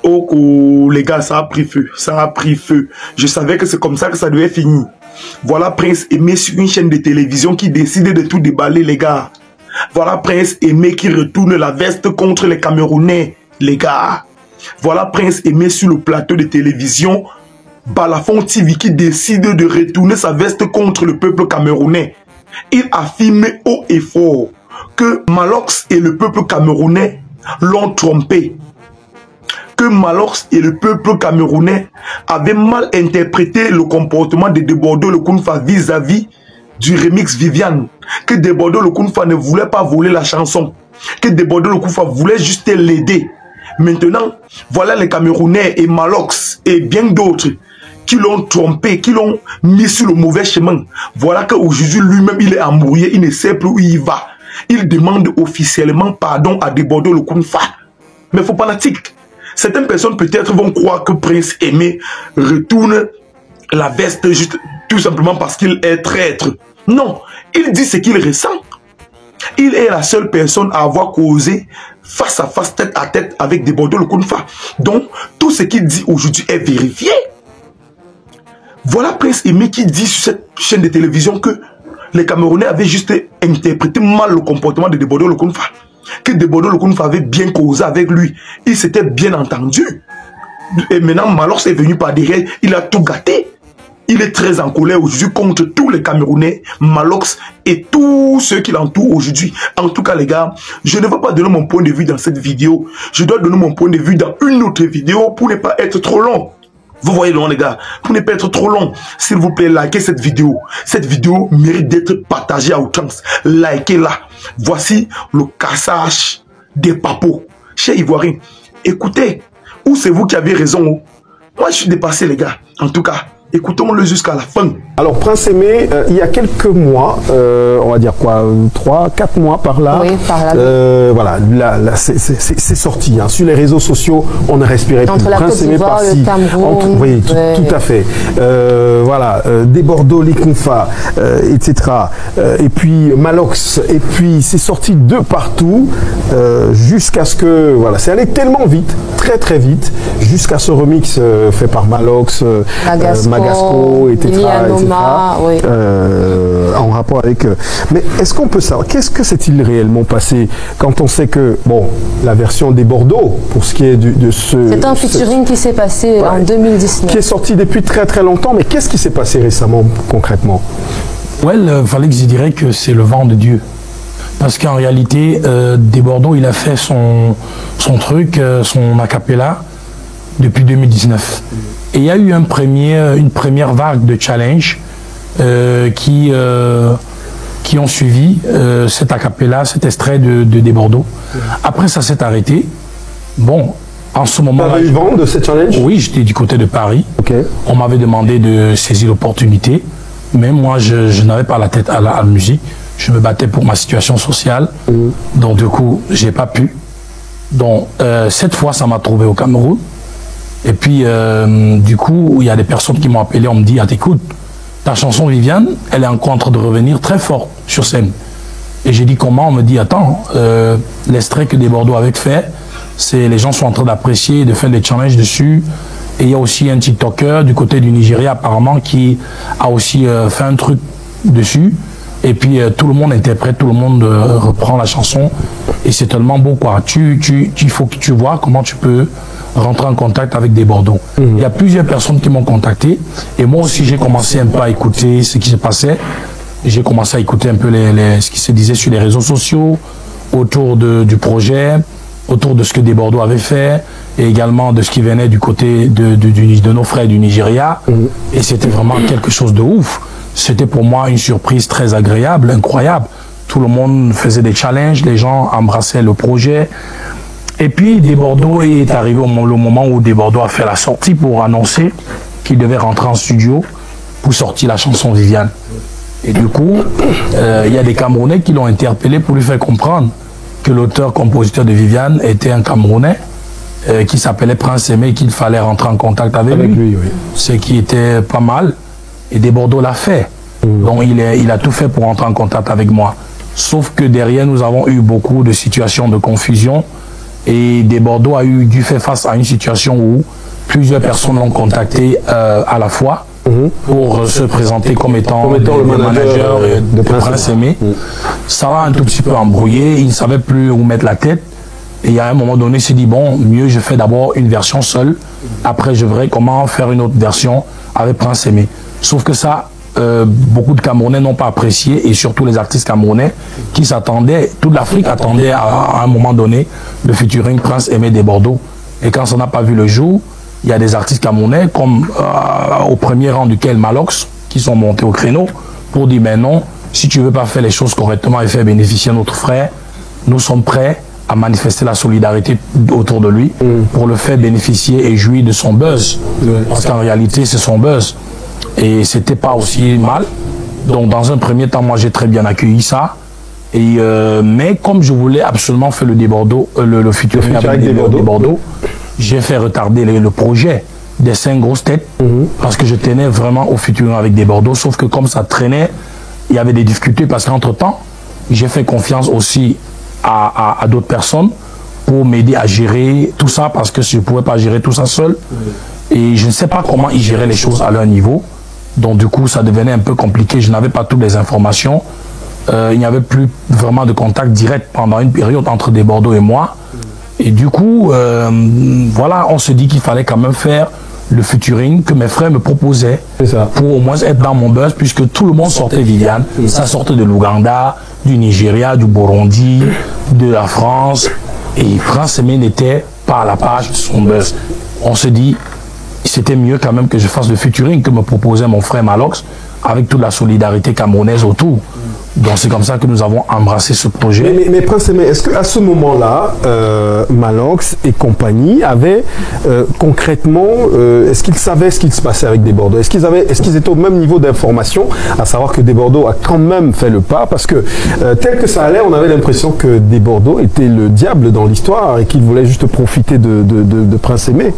Oh, les gars, ça a pris feu. Ça a pris feu. Je savais que c'est comme ça que ça devait finir. Voilà Prince Aimé sur une chaîne de télévision qui décide de tout déballer, les gars. Voilà Prince Aimé qui retourne la veste contre les Camerounais, les gars. Voilà Prince Aimé sur le plateau de télévision Balafon TV qui décide de retourner sa veste contre le peuple camerounais. Il affirme haut et fort que Malox et le peuple camerounais l'ont trompé. Que Malox et le peuple camerounais avaient mal interprété le comportement de Debordo Lokounfa vis-à-vis du remix Viviane. Que Debordo Lokounfa ne voulait pas voler la chanson. Que Debordo Lokounfa voulait juste l'aider. Maintenant, voilà les Camerounais et Malox et bien d'autres qui l'ont trompé, qui l'ont mis sur le mauvais chemin. Voilà qu'aujourd'hui lui-même il est embrouillé, il ne sait plus où il va. Il demande officiellement pardon à Debordo Lokounfa. Mais faut pas fanatique. Certaines personnes peut-être vont croire que Prince Aimé retourne la veste juste tout simplement parce qu'il est traître. Non, il dit ce qu'il ressent. Il est la seule personne à avoir causé face à face, tête à tête avec Debordo Lokounfa. Donc, tout ce qu'il dit aujourd'hui est vérifié. Voilà Prince Aimé qui dit sur cette chaîne de télévision que les Camerounais avaient juste interprété mal le comportement de Debordo Lokounfa. Que Debordo Lokounfa avait bien causé avec lui. Il s'était bien entendu. Et maintenant, Malox est venu par derrière. Il a tout gâté. Il est très en colère aujourd'hui contre tous les Camerounais, Malox et tous ceux qui l'entourent aujourd'hui. En tout cas, les gars, je ne vais pas donner mon point de vue dans cette vidéo. Je dois donner mon point de vue dans une autre vidéo pour ne pas être trop long. Vous voyez long, les gars, pour ne pas être trop long, s'il vous plaît, likez cette vidéo. Cette vidéo mérite d'être partagée à outrance. Likez-la. Voici le cassage des papos. Chez Ivoirien, écoutez, ou c'est vous qui avez raison. Moi, je suis dépassé, les gars. En tout cas, écoutons-le jusqu'à la fin. Alors, Prince Aimé, il y a quelques mois, on va dire quoi, 3-4 mois par là. Oui, par là. Voilà, là c'est sorti. Hein. Sur les réseaux sociaux, on a respiré entre plus. Prince Aimé par-ci. Oui, tout à fait. Voilà, Debordo Lokounfa, etc. Et puis Malox. Et puis, c'est sorti de partout jusqu'à ce que. Voilà, c'est allé tellement vite, très très vite, jusqu'à ce remix fait par Malox, Magasco, etc. Oui. En rapport avec... Mais est-ce qu'on peut savoir, qu'est-ce que s'est-il réellement passé quand on sait que, bon, la version des Bordeaux, pour ce qui est de ce... C'est un featuring qui s'est passé en 2019. Qui est sorti depuis très très longtemps, mais qu'est-ce qui s'est passé récemment, concrètement? Fallait que je dirais que c'est le vent de Dieu. Parce qu'en réalité, des Bordeaux, il a fait son truc, son acapella, depuis 2019. Et il y a eu une première vague de challenge qui ont suivi cet acapella, cet extrait de Debordo. Après, ça s'est arrêté. Bon, en ce moment... Tu as eu vent de cette challenge? Oui, j'étais du côté de Paris. Okay. On m'avait demandé de saisir l'opportunité. Mais moi, je n'avais pas la tête à la musique. Je me battais pour ma situation sociale. Donc, du coup, je n'ai pas pu. Donc, cette fois, ça m'a trouvé au Cameroun. Et puis, du coup, il y a des personnes qui m'ont appelé, on me dit, ah, écoute, ta chanson Viviane, elle est encore en train de revenir très fort sur scène. Et j'ai dit comment? On me dit, attends, l'extrait que Debordo avait fait, les gens sont en train d'apprécier, de faire des challenges dessus. Et il y a aussi un TikToker du côté du Nigeria, apparemment, qui a aussi fait un truc dessus. Et puis, tout le monde interprète, tout le monde reprend la chanson. Et c'est tellement beau, quoi. Il faut que tu vois comment tu peux rentrer en contact avec Debordo. Il y a plusieurs personnes qui m'ont contacté. Et moi aussi, j'ai commencé un peu à écouter ce qui se passait. J'ai commencé à écouter un peu ce qui se disait sur les réseaux sociaux, autour du projet, autour de ce que Debordo avait fait, et également de ce qui venait du côté de nos frères du Nigeria. Et c'était vraiment quelque chose de ouf. C'était pour moi une surprise très agréable, incroyable. Tout le monde faisait des challenges, les gens embrassaient le projet. Et puis, Debordo est arrivé le moment où Debordo a fait la sortie pour annoncer qu'il devait rentrer en studio pour sortir la chanson Viviane. Et du coup, il y a des Camerounais qui l'ont interpellé pour lui faire comprendre que l'auteur-compositeur de Viviane était un Camerounais qui s'appelait Prince Aimé et qu'il fallait rentrer en contact avec lui. Oui. Ce qui était pas mal. Et Debordo l'a fait. Donc, il a tout fait pour rentrer en contact avec moi. Sauf que derrière, nous avons eu beaucoup de situations de confusion Et Desbordeaux a dû faire face à une situation où plusieurs personnes l'ont contacté à la fois pour se présenter comme étant le manager de Prince Aimé. Ça l'a un tout petit peu embrouillé, il ne savait plus où mettre la tête. Et à un moment donné, il s'est dit, bon, mieux je fais d'abord une version seule, après je verrai comment faire une autre version avec Prince Aimé. Sauf que ça, beaucoup de Camerounais n'ont pas apprécié, et surtout les artistes camerounais qui s'attendaient, toute l'Afrique attendait à un moment donné le featuring Prince Aimé Desbordeaux. Et quand ça n'a pas vu le jour, il y a des artistes camerounais, comme au premier rang duquel Malox, qui sont montés au créneau pour dire, ben non, si tu veux pas faire les choses correctement et faire bénéficier notre frère, nous sommes prêts à manifester la solidarité autour de lui pour le faire bénéficier et jouir de son buzz. Parce qu'en réalité, c'est son buzz. Et c'était pas aussi mal. Donc, dans un premier temps, moi, j'ai très bien accueilli ça. Et, mais comme je voulais absolument faire le Desbordeaux, le featuring avec Desbordeaux, j'ai fait retarder le projet des 5 grosses têtes parce que je tenais vraiment au featuring avec Desbordeaux. Sauf que comme ça traînait, il y avait des difficultés parce qu'entre-temps, j'ai fait confiance aussi à d'autres personnes pour m'aider à gérer tout ça parce que je ne pouvais pas gérer tout ça seul. Et je ne sais pas comment ils géraient les choses à leur niveau. Donc du coup, ça devenait un peu compliqué. Je n'avais pas toutes les informations. Il n'y avait plus vraiment de contact direct pendant une période entre Desbordeaux et moi. Et du coup, voilà, on se dit qu'il fallait quand même faire le featuring que mes frères me proposaient pour au moins être dans mon buzz, puisque tout le monde sortait Viviane. Ça sortait de l'Ouganda, du Nigeria, du Burundi, de la France. Et Prince Aimé n'était pas à la page de son buzz. On se dit, c'était mieux quand même que je fasse le featuring que me proposait mon frère Malox, avec toute la solidarité camerounaise autour. Donc c'est comme ça que nous avons embrassé ce projet. Mais Prince Aimé, est-ce qu'à ce moment-là, Malox et compagnie avaient concrètement, est-ce qu'ils savaient ce qu'il se passait avec Desbordeaux? Est-ce qu'ils étaient au même niveau d'information, à savoir que Desbordeaux a quand même fait le pas? Parce que tel que ça allait, on avait l'impression que Desbordeaux était le diable dans l'histoire et qu'il voulait juste profiter de Prince Aimé.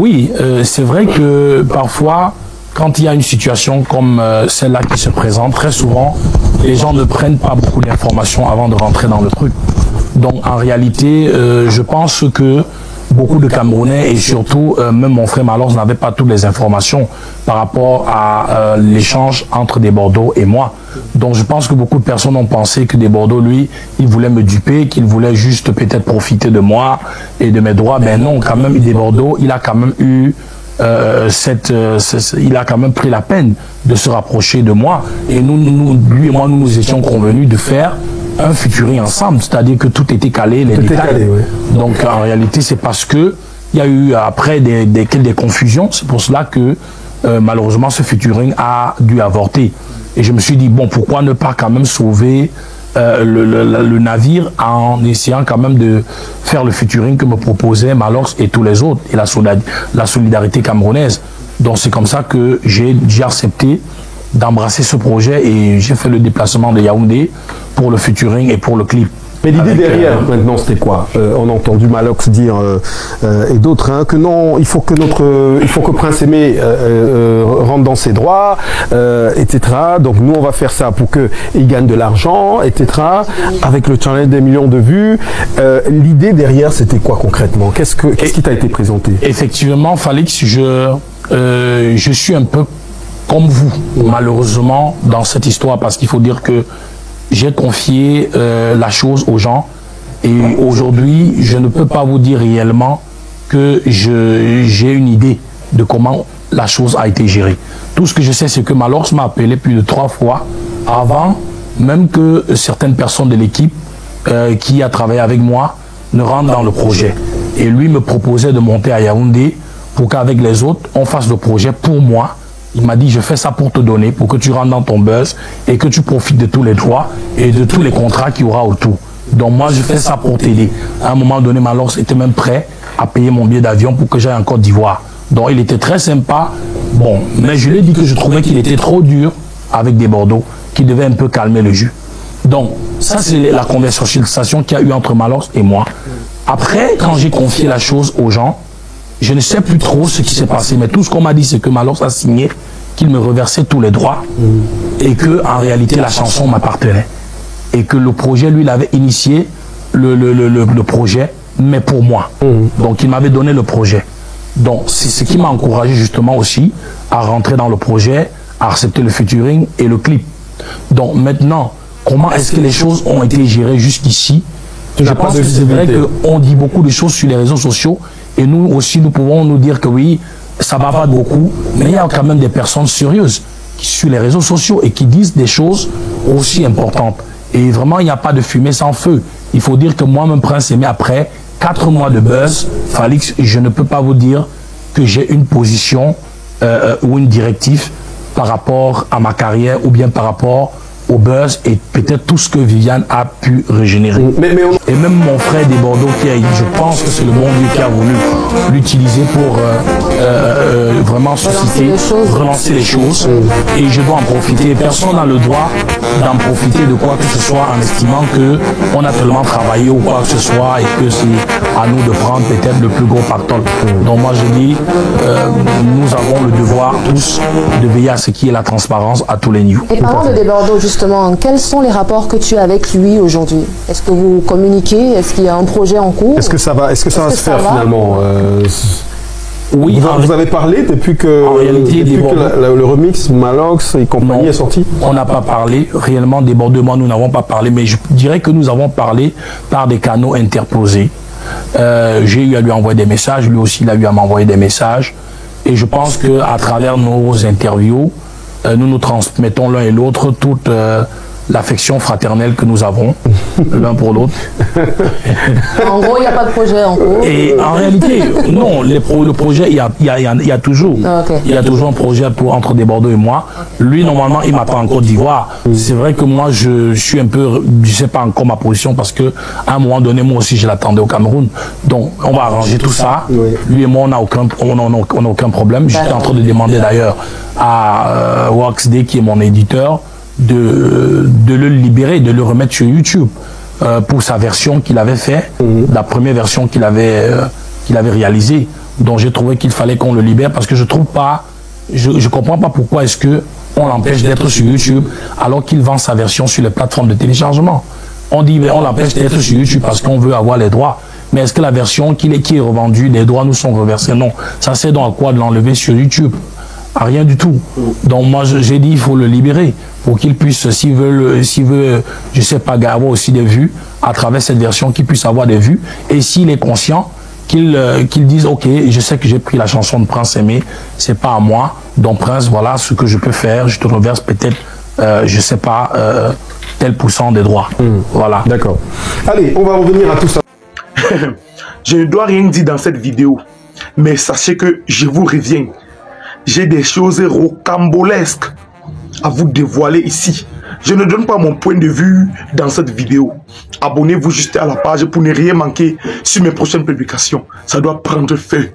Oui, c'est vrai que parfois, quand il y a une situation comme celle-là qui se présente, très souvent, les gens ne prennent pas beaucoup d'informations avant de rentrer dans le truc. Donc en réalité, je pense que beaucoup de Camerounais et surtout même mon frère Malox n'avait pas toutes les informations par rapport à l'échange entre Desbordeaux et moi. Donc je pense que beaucoup de personnes ont pensé que Desbordeaux, lui, il voulait me duper, qu'il voulait juste peut-être profiter de moi et de mes droits. Ben non, quand même, Desbordeaux, il a quand même eu... il a quand même pris la peine de se rapprocher de moi, et lui et moi, nous étions convenus de faire un featuring ensemble, c'est-à-dire que tout était calé, les détails. Calé, oui. Donc en réalité, c'est parce que il y a eu après des confusions, c'est pour cela que malheureusement ce featuring a dû avorter. Et je me suis dit, bon, pourquoi ne pas quand même sauver le navire en essayant quand même de faire le featuring que me proposait Malox et tous les autres, et la solidarité camerounaise. Donc c'est comme ça que j'ai accepté d'embrasser ce projet et j'ai fait le déplacement de Yaoundé pour le featuring et pour le clip. Mais l'idée derrière, maintenant, c'était quoi? On a entendu Malox dire, et d'autres, hein, que non, il faut que Prince Aimé rentre dans ses droits, etc. Donc nous, on va faire ça pour qu'il gagne de l'argent, etc. Avec le challenge des millions de vues. L'idée derrière, c'était quoi concrètement? Qu'est-ce qui t'a été présenté? Effectivement, Falix, je suis un peu comme vous, malheureusement, dans cette histoire, parce qu'il faut dire que j'ai confié la chose aux gens, et aujourd'hui, je ne peux pas vous dire réellement que j'ai une idée de comment la chose a été gérée. Tout ce que je sais, c'est que Malox m'a appelé plus de 3 fois avant même que certaines personnes de l'équipe qui a travaillé avec moi ne rentrent dans le projet. Et lui me proposait de monter à Yaoundé pour qu'avec les autres, on fasse le projet pour moi. Il m'a dit, je fais ça pour te donner, pour que tu rentres dans ton buzz et que tu profites de tous les droits et de tous les contrats qu'il y aura autour. Donc moi, je fais ça pour t'aider. À un moment donné, Malox était même prêt à payer mon billet d'avion pour que j'aille en Côte d'Ivoire. Donc il était très sympa. Bon, mais je lui ai dit que je trouvais qu'il était trop dur avec Desbordeaux, qu'il devait un peu calmer le jus. Donc ça, c'est la conversation qu'il y a eu entre Malox et moi. Après, quand j'ai confié la chose aux gens, je ne sais plus trop ce qui s'est passé, mais tout ce qu'on m'a dit, c'est que Malox a signé qu'il me reversait tous les droits et que en réalité la chanson m'appartenait et que le projet, lui, il avait initié le projet mais pour moi. Donc il m'avait donné le projet. Donc c'est ce qui m'a encouragé justement aussi à rentrer dans le projet, à accepter le featuring et le clip. Donc maintenant, comment est-ce que les choses ont été gérées jusqu'ici? Je pense que c'est vrai qu'on dit beaucoup de choses sur les réseaux sociaux et nous aussi nous pouvons nous dire que oui, ça va pas beaucoup, mais il y a quand même des personnes sérieuses sur les réseaux sociaux et qui disent des choses aussi importantes. Et vraiment, il n'y a pas de fumée sans feu. Il faut dire que moi-même, Prince Aimé, après 4 mois de buzz, Falix, je ne peux pas vous dire que j'ai une position ou une directive par rapport à ma carrière ou bien par rapport au buzz et peut-être tout ce que Viviane a pu régénérer. Et même mon frère des Bordeaux qui a dit, je pense que c'est le bon Dieu qui a voulu l'utiliser pour vraiment susciter, relancer les choses. Et je dois en profiter. Personne n'a le droit d'en profiter de quoi que ce soit en estimant qu'on a tellement travaillé ou quoi que ce soit et que c'est à nous de prendre peut-être le plus gros pactole. Donc moi je dis, nous avons le devoir tous de veiller à ce qui est la transparence à tous les niveaux. Et parlant de Bordeaux, justement, quels sont les rapports que tu as avec lui aujourd'hui? Est-ce que vous communiquez? Est-ce qu'il y a un projet en cours? Est-ce que ça va se faire finalement? Oui. Vous avez parlé depuis que, le remix Malox et compagnie est sorti? On n'a pas parlé. Réellement, débordement, nous n'avons pas parlé. Mais je dirais que nous avons parlé par des canaux interposés. J'ai eu à lui envoyer des messages. Lui aussi, il a eu à m'envoyer des messages. Et je pense qu'à travers nos interviews, nous nous transmettons l'un et l'autre toute l'affection fraternelle que nous avons l'un pour l'autre. En gros, il n'y a pas de projet en cours. Et en réalité, non, le projet, il y a toujours. Il y a toujours un projet entre des Bordeaux et moi. Lui, normalement, il m'attend en Côte d'Ivoire. C'est vrai que moi, je suis un peu, je sais pas encore ma position parce que à un moment donné, moi aussi, je l'attendais au Cameroun. Donc, on va arranger tout ça. Lui et moi, on n'a aucun problème. J'étais en train de demander d'ailleurs à Waxday, qui est mon éditeur, de le libérer, de le remettre sur YouTube pour sa version qu'il avait fait, la première version qu'il avait réalisée. Donc j'ai trouvé qu'il fallait qu'on le libère parce que je trouve pas, je comprends pas pourquoi est-ce que on l'empêche d'être sur YouTube alors qu'il vend sa version sur les plateformes de téléchargement. On dit mais on l'empêche d'être sur YouTube parce qu'on veut avoir les droits. Mais est-ce que la version qui est revendue, les droits nous sont reversés? Non. Ça sert donc à quoi de l'enlever sur YouTube? À rien du tout. Donc moi j'ai dit il faut le libérer pour qu'il puisse, s'il veut, je sais pas, avoir aussi des vues à travers cette version, qu'il puisse avoir des vues. Et s'il est conscient, qu'il dise ok, je sais que j'ai pris la chanson de Prince Aimé, c'est pas à moi. Donc Prince, voilà ce que je peux faire. Je te reverse peut-être, je sais pas, tel % des droits. Voilà. D'accord. Allez, on va revenir à tout ça. Je ne dois rien dire dans cette vidéo, mais sachez que je vous reviens. J'ai des choses rocambolesques à vous dévoiler ici. Je ne donne pas mon point de vue dans cette vidéo. Abonnez-vous juste à la page pour ne rien manquer sur mes prochaines publications. Ça doit prendre feu.